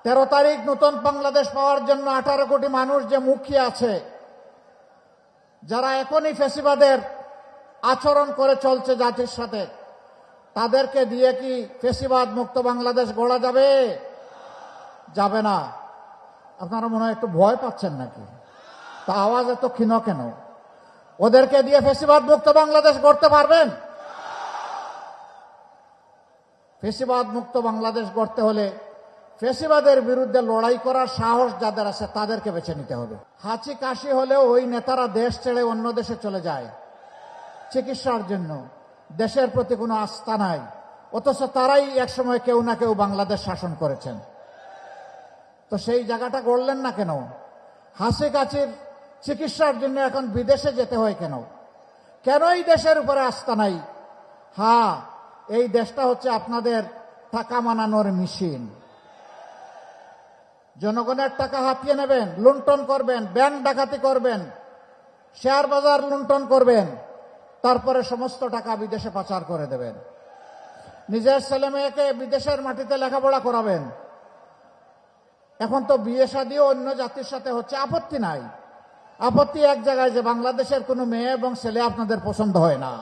13 তারিখ নতুন বাংলাদেশ পাওয়ার জন্য 18 কোটি মানুষ যে মুখিয়ে আছে, যারা এখনই ফ্যাসিবাদের আচরণ করে চলছে জাতির সাথে, তাদেরকে দিয়ে কি ফ্যাসিবাদ মুক্ত বাংলাদেশ গড়া যাবে? যাবে না। আপনারা মনে হয় একটু ভয় পাচ্ছেন নাকি? তা আওয়াজ এত ক্ষীণ কেন? ওদেরকে দিয়ে ফ্যাসিবাদ মুক্ত বাংলাদেশ গড়তে পারবেন? ফ্যাসিবাদ মুক্ত বাংলাদেশ গড়তে হলে ফ্যাসিবাদের বিরুদ্ধে লড়াই করার সাহস যাদের আছে তাদেরকে বেছে নিতে হবে। হাঁচি কাশি হলেও ওই নেতারা দেশ ছেড়ে অন্য দেশে চলে যায় চিকিৎসার জন্য। দেশের প্রতি কোনো আস্থা নাই, অথচ তারাই একসময় কেউ না কেউ বাংলাদেশ শাসন করেছেন। তো সেই জায়গাটা গড়লেন না কেন? হাসি কাশির চিকিৎসার জন্য এখন বিদেশে যেতে হয় কেন? কেন এই দেশের উপরে আস্থা নাই? হ্যাঁ, এই দেশটা হচ্ছে আপনাদের টাকা মানানোর মেশিন। জনগণের টাকা হাতিয়ে নেবেন, লুণ্ঠন করবেন, ব্যাংক ডাকাতি করবেন, শেয়ার বাজার লুণ্ঠন করবেন, তারপরে সমস্ত টাকা বিদেশে পাচার করে দেবেন। নিজের ছেলে মেয়েকে বিদেশের মাটিতে লেখাপড়া করাবেন। এখন তো বিয়ে শাদীও অন্য জাতির সাথে হচ্ছে, আপত্তি নাই। আপত্তি এক জায়গায় যে বাংলাদেশের কোনো মেয়ে এবং ছেলে আপনাদের পছন্দ হয় না।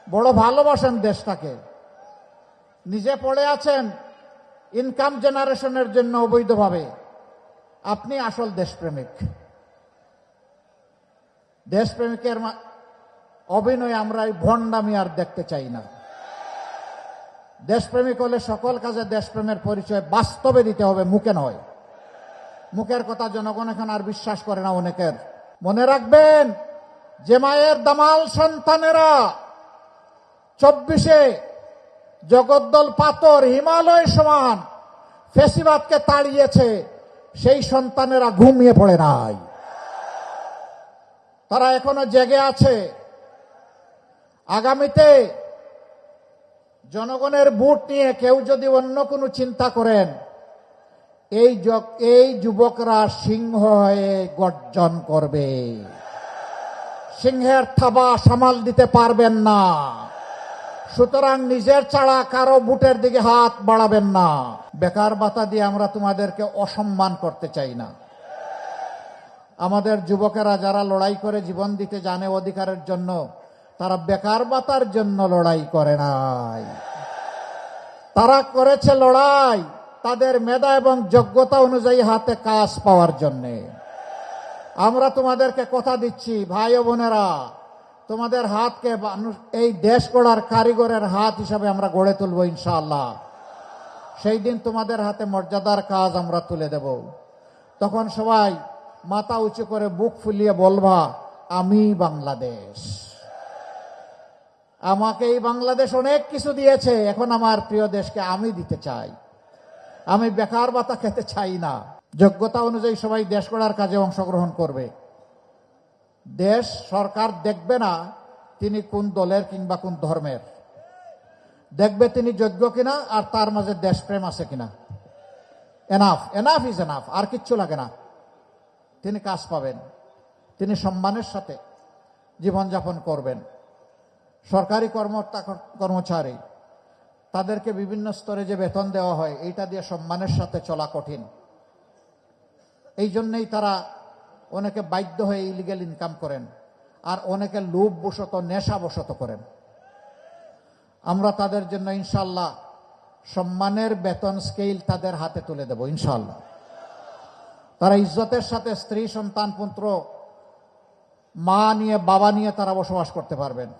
বড় ভালোবাসেন দেশটাকে, নিজে পড়ে আছেন ইনকাম জেনারেশনের জন্য অবৈধভাবে। আপনি আসল দেশপ্রেমিক। দেশপ্রেমিকের অভিনয় আমরা এই ভণ্ডামি আর দেখতে চাই না। দেশপ্রেমিক হলে সকল কাজে দেশপ্রেমের পরিচয় বাস্তবে দিতে হবে, মুখে নয়। মুখের কথা জনগণ এখন আর বিশ্বাস করে না অনেকের। মনে রাখবেন, যে মায়ের দামাল সন্তানেরা 24-এ জগদ্দল পাথর হিমালয় সমান ফ্যাসিবাদকে তাড়িয়েছে, সেই সন্তানেরা ঘুমিয়ে পড়ে নাই, তারা এখনো জেগে আছে। আগামীতে জনগণের ভোট নিয়ে কেউ যদি অন্য কোনো চিন্তা করেন, এই যুবকরা সিংহ হয়ে গর্জন করবে। সিংহের থাবা সামাল দিতে পারবেন না। সুতরাং নিজের ছাড়া কারো ভোটের দিকে হাত বাড়াবেন না। বেকার ভাতা দিয়ে আমরা তোমাদেরকে অসম্মান করতে চাই না। আমাদের যুবকেরা যারা লড়াই করে জীবন দিতে জানে অধিকারের জন্য, তারা বেকার ভাতার জন্য লড়াই করে নাই। তারা করেছে লড়াই তাদের মেধা এবং যোগ্যতা অনুযায়ী হাতে কাজ পাওয়ার জন্য। আমরা তোমাদেরকে কথা দিচ্ছি, ভাই ও বোনেরা, তোমাদের হাতকে এই দেশ গড়ার কারিগরের হাত হিসাবে আমরা গড়ে তুলব ইনশাআল্লাহ। সেই দিন তোমাদের হাতে মর্যাদার কাজ আমরা তুলে দেব। তখন সবাই মাথা উঁচু করে বুক ফুলিয়ে বলবা, আমি বাংলাদেশ। আমাকে এই বাংলাদেশ অনেক কিছু দিয়েছে, এখন আমার প্রিয় দেশকে আমি দিতে চাই। আমি বেকার ভাতা খেতে চাই না। যোগ্যতা অনুযায়ী সবাই দেশ গড়ার কাজে অংশগ্রহণ করবে। দেশ সরকার দেখবে না তিনি কোন দলের কিংবা কোন ধর্মের, দেখবে তিনি যোগ্য কিনা আর তার মাঝে দেশপ্রেম আছে কিনা। এনাফ, এনাফ ইজ এনাফ, আর কিচ্ছু লাগে না। তিনি কাজ পাবেন, তিনি সম্মানের সাথে জীবনযাপন করবেন। সরকারি কর্মচারী, তাদেরকে বিভিন্ন স্তরে যে বেতন দেওয়া হয়, এইটা দিয়ে সম্মানের সাথে চলা কঠিন। এই জন্যই তারা অনেকে বাধ্য হয়ে ইলিগাল ইনকাম করেন, আর অনেকে লোভ বশত, নেশা বশত করেন। আমরা তাদের জন্য ইনশাল্লাহ সম্মানের বেতন স্কেল তাদের হাতে তুলে দেব ইনশাল্লাহ। তারা ইজ্জতের সাথে স্ত্রী, সন্তান, পুত্র, মা নিয়ে, বাবা নিয়ে তারা বসবাস করতে পারবেন।